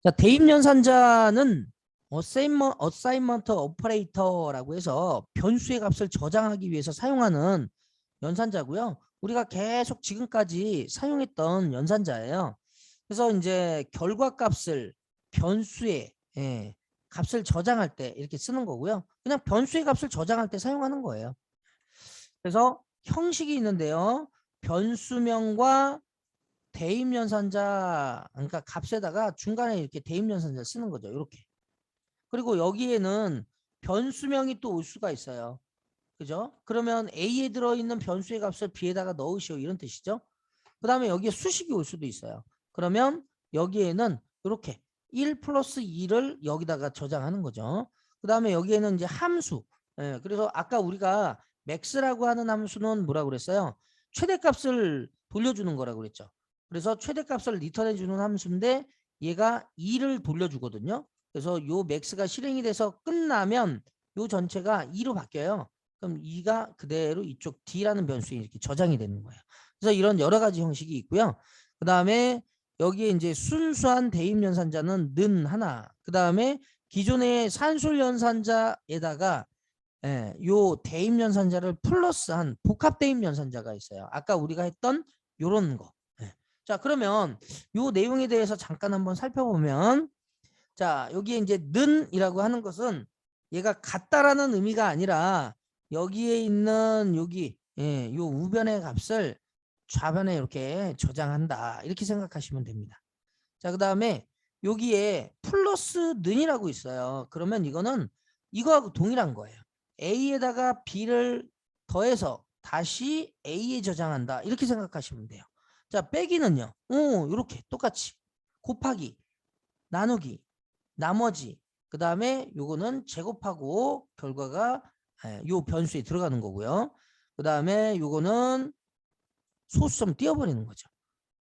자, 대입 연산자는 어사인먼트 오퍼레이터라고 해서 변수의 값을 저장하기 위해서 사용하는 연산자고요. 우리가 계속 지금까지 사용했던 연산자예요. 그래서 이제 결과값을 변수의 값을 저장할 때 이렇게 쓰는 거고요. 그냥 변수의 값을 저장할 때 사용하는 거예요. 그래서 형식이 있는데요. 변수명과 대입연산자, 그러니까 값에다가 중간에 이렇게 대입연산자 쓰는 거죠. 이렇게. 그리고 여기에는 변수명이 또 올 수가 있어요. 그죠? 그러면 A에 들어있는 변수의 값을 B에다가 넣으시오, 이런 뜻이죠. 그 다음에 여기에 수식이 올 수도 있어요. 그러면 여기에는 이렇게 1 플러스 2를 여기다가 저장하는 거죠. 그 다음에 여기에는 이제 함수. 그래서 아까 우리가 max라고 하는 함수는 뭐라고 그랬어요? 최대값을 돌려주는 거라고 그랬죠. 그래서 최대값을 리턴해 주는 함수인데 얘가 2를 돌려주거든요. 그래서 요 max가 실행이 돼서 끝나면 요 전체가 2로 바뀌어요. 그럼 2가 그대로 이쪽 D라는 변수에 이렇게 저장이 되는 거예요. 그래서 이런 여러 가지 형식이 있고요. 그 다음에 여기에 이제 순수한 대입 연산자는 는 하나. 그 다음에 기존의 산술 연산자에다가 요 대입 연산자를 플러스한 복합 대입 연산자가 있어요. 아까 우리가 했던 요런 거. 자, 그러면 요 내용에 대해서 잠깐 한번 살펴보면, 자, 여기에 이제 는이라고 하는 것은 얘가 같다라는 의미가 아니라 여기에 있는 여기 요 우변의 값을 좌변에 이렇게 저장한다, 이렇게 생각하시면 됩니다. 자, 그 다음에 여기에 플러스 는이라고 있어요. 그러면 이거는 이거하고 동일한 거예요. A에다가 B를 더해서 다시 A에 저장한다, 이렇게 생각하시면 돼요. 자, 빼기는요. 이렇게 똑같이 곱하기, 나누기, 나머지, 그 다음에 요거는 제곱하고 결과가 요 변수에 들어가는 거고요. 그 다음에 요거는 소수점 띄워버리는 거죠.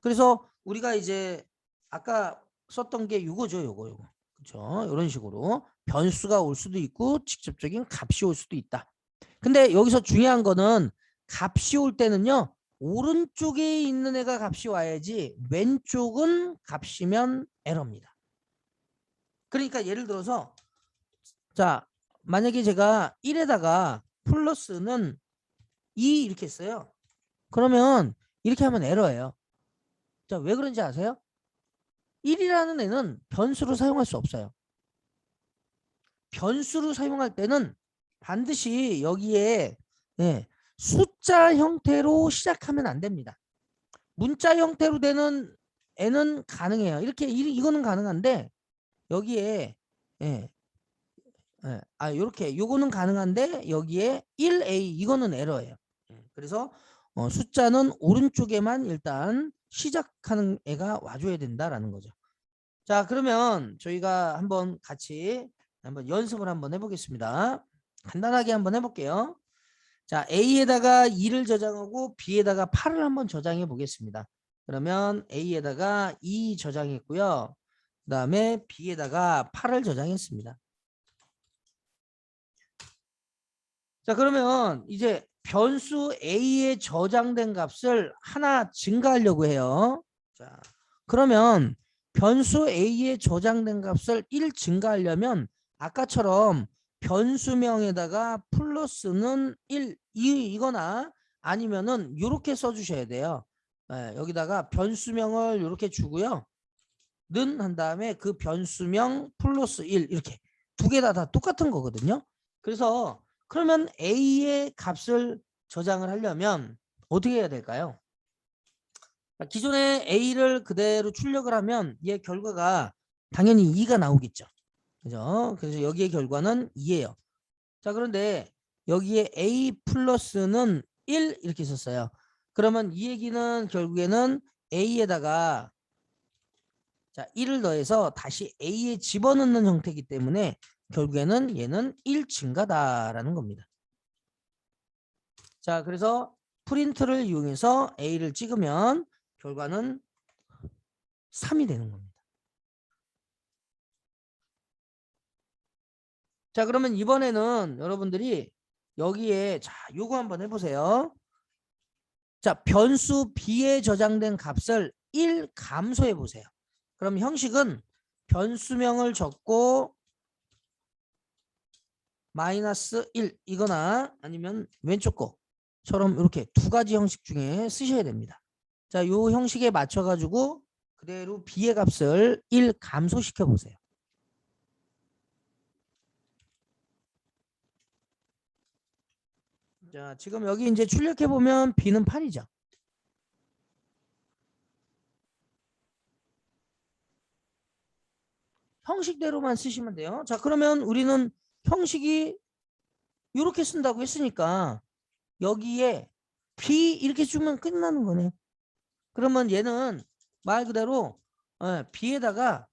그래서 우리가 이제 아까 썼던 게 요거죠. 요거. 그렇죠. 이런 식으로 변수가 올 수도 있고 직접적인 값이 올 수도 있다. 근데 여기서 중요한 거는 값이 올 때는요, 오른쪽에 있는 애가 값이 와야지 왼쪽은 값이면 에러입니다. 그러니까 예를 들어서, 자, 만약에 제가 1에다가 플러스는 2 이렇게 했어요. 그러면 이렇게 하면 에러예요. 자, 왜 그런지 아세요? 1이라는 애는 변수로 사용할 수 없어요. 변수로 사용할 때는 반드시 여기에 숫자 형태로 시작하면 안 됩니다. 문자 형태로 되는 애는 가능해요. 이렇게 이거는 가능한데 여기에 이렇게 요거는 가능한데 여기에 1A 이거는 에러예요. 그래서 숫자는 오른쪽에만 일단 시작하는 애가 와줘야 된다라는 거죠. 자, 그러면 저희가 한번 같이 한번 연습을 한번 해보겠습니다. 간단하게 한번 해볼게요. 자, A에다가 2를 저장하고 B에다가 8을 한번 저장해 보겠습니다. 그러면 A에다가 2 저장했고요. 그 다음에 B에다가 8을 저장했습니다. 자, 그러면 이제 변수 A에 저장된 값을 하나 증가하려고 해요. 자, 그러면 변수 A에 저장된 값을 1 증가하려면 아까처럼 변수명에다가 플러스는 1 이거나 아니면은 이렇게 써주셔야 돼요. 여기다가 변수명을 이렇게 주고요. 는 한 다음에 그 변수명 플러스 1 이렇게 두 개 다 똑같은 거거든요. 그래서 그러면 A의 값을 저장을 하려면 어떻게 해야 될까요? 기존에 A를 그대로 출력을 하면 얘 결과가 당연히 2가 나오겠죠. 그죠? 그래서 여기의 결과는 2예요. 자, 그런데 여기에 A 플러스는 1 이렇게 썼어요. 그러면 이 얘기는 결국에는 A에다가 자 1을 더해서 다시 A에 집어넣는 형태이기 때문에 결국에는 얘는 1 증가다라는 겁니다. 자, 그래서 프린트를 이용해서 A를 찍으면 결과는 3이 되는 겁니다. 자, 그러면 이번에는 여러분들이 여기에 자 요거 한번 해보세요. 자, 변수 B에 저장된 값을 1 감소해 보세요. 그럼 형식은 변수명을 적고 마이너스 1 이거나 아니면 왼쪽 거처럼 이렇게 두 가지 형식 중에 쓰셔야 됩니다. 자, 요 형식에 맞춰 가지고 그대로 b의 값을 1 감소시켜 보세요. 자, 지금 여기 이제 출력해 보면 b는 8이죠. 형식대로만 쓰시면 돼요. 자, 그러면 우리는 형식이 이렇게 쓴다고 했으니까 여기에 b 이렇게 주면 끝나는 거네. 그러면 얘는 말 그대로 b에다가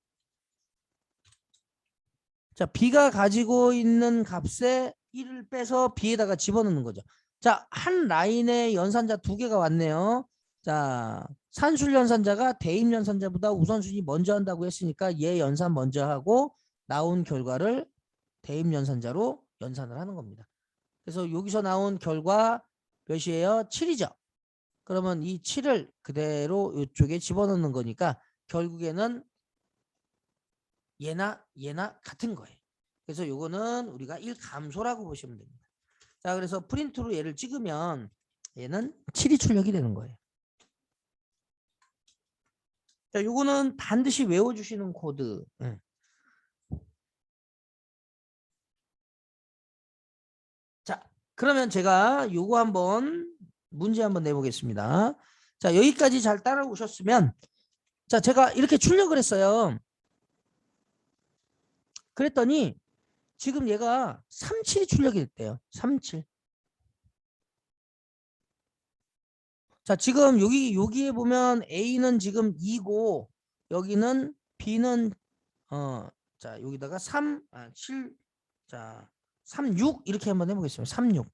자, b가 가지고 있는 값에 1을 빼서 b에다가 집어넣는 거죠. 자, 한 라인에 연산자 두 개가 왔네요. 자, 산술 연산자가 대입 연산자보다 우선순위 먼저 한다고 했으니까 얘 연산 먼저 하고 나온 결과를 대입 연산자로 연산을 하는 겁니다. 그래서 여기서 나온 결과 몇이에요? 7이죠. 그러면 이 7을 그대로 이쪽에 집어넣는 거니까 결국에는 얘나 같은 거예요. 그래서 요거는 우리가 1 감소라고 보시면 됩니다. 자, 그래서 프린트로 얘를 찍으면 얘는 7이 출력이 되는 거예요. 자, 요거는 반드시 외워주시는 코드. 자, 그러면 제가 요거 한번 문제 한번 내보겠습니다. 자, 여기까지 잘 따라오셨으면 자, 제가 이렇게 출력을 했어요. 그랬더니 지금 얘가 37이 출력이 됐대요. 37. 자, 지금 여기에 보면 A는 지금 2고 여기는 B는 자, 여기다가 7 자, 36 이렇게 한번 해보겠습니다. 36.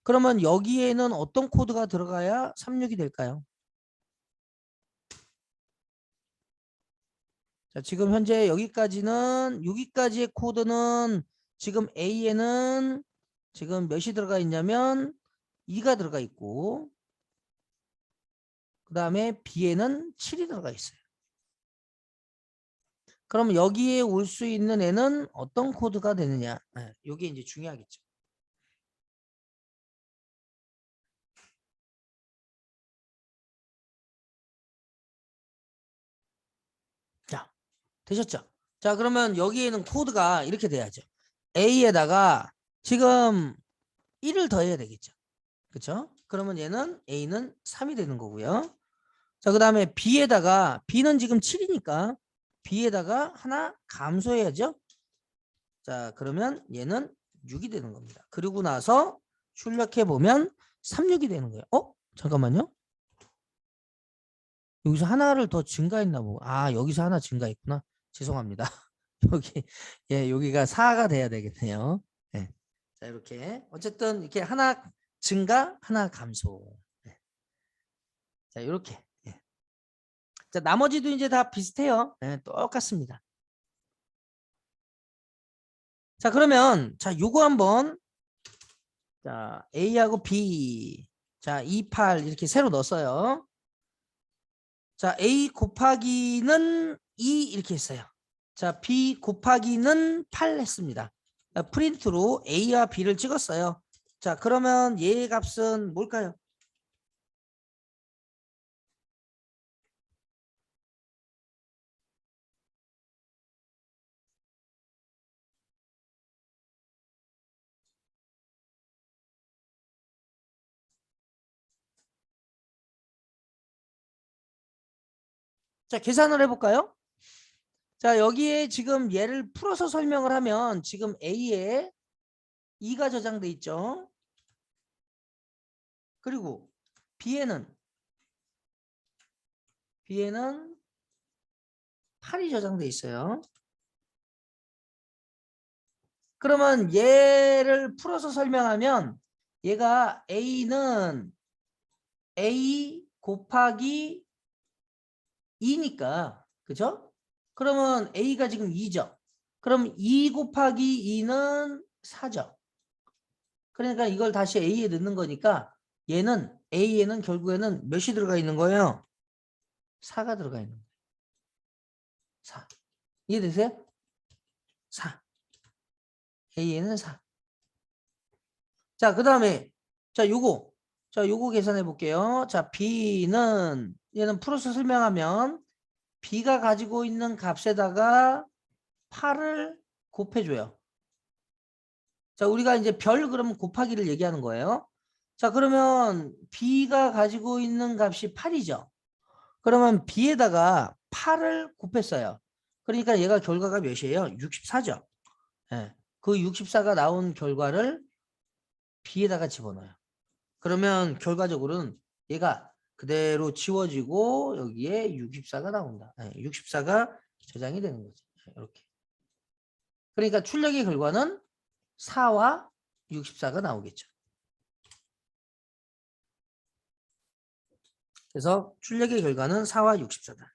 그러면 여기에는 어떤 코드가 들어가야 36이 될까요? 자, 지금 현재 여기까지의 코드는 지금 A에는 지금 몇이 들어가 있냐면 2가 들어가 있고 그 다음에 B에는 7이 들어가 있어요. 그럼 여기에 올 수 있는 애는 어떤 코드가 되느냐? 이게 이제 중요하겠죠. 자, 되셨죠? 자, 그러면 여기에는 코드가 이렇게 돼야죠. A에다가 지금 1을 더해야 되겠죠. 그렇죠? 그러면 얘는 A는 3이 되는 거고요. 자, 그 다음에 B는 지금 7이니까 B에다가 하나 감소해야죠. 자, 그러면 얘는 6이 되는 겁니다. 그리고 나서 출력해 보면 36이 되는 거예요. 잠깐만요. 여기서 하나를 더 증가했나 보고. 여기서 하나 증가했구나. 죄송합니다. 여기가 4가 돼야 되겠네요. 네. 자, 이렇게 어쨌든 이렇게 하나 증가, 하나 감소. 네. 자, 이렇게. 네. 자, 나머지도 이제 다 비슷해요. 네, 똑같습니다. 자, 그러면 자, 요거 한번 자, A하고 B 자, 28 이렇게 새로 넣었어요. 자, A 곱하기는 2 이렇게 했어요. 자, B 곱하기는 8 했습니다. 자, 프린트로 A와 B를 찍었어요. 자, 그러면 얘의 값은 뭘까요? 자, 계산을 해볼까요? 자, 여기에 지금 얘를 풀어서 설명을 하면 지금 A에 2가 저장돼 있죠. 그리고 B에는 8이 저장돼 있어요. 그러면 얘를 풀어서 설명하면 얘가 A는 A 곱하기 2니까 그죠? 그러면 A가 지금 2죠. 그럼 2 곱하기 2는 4죠. 그러니까 이걸 다시 A에 넣는 거니까 얘는 A에는 결국에는 몇이 들어가 있는 거예요? 4가 들어가 있는 거예요. 4. 이해되세요? 4. A에는 4. 자, 그 다음에 자, 요거 계산해 볼게요. 자, B는 얘는 풀어서 설명하면 B가 가지고 있는 값에다가 8을 곱해줘요. 자, 우리가 이제 별 그러면 곱하기를 얘기하는 거예요. 자, 그러면 B가 가지고 있는 값이 8이죠. 그러면 B에다가 8을 곱했어요. 그러니까 얘가 결과가 몇이에요? 64죠. 예. 그 64가 나온 결과를 B에다가 집어넣어요. 그러면 결과적으로는 얘가 그대로 지워지고 여기에 64가 나온다. 64가 저장이 되는 거지. 이렇게. 그러니까 출력의 결과는 4와 64가 나오겠죠. 그래서 출력의 결과는 4와 64다.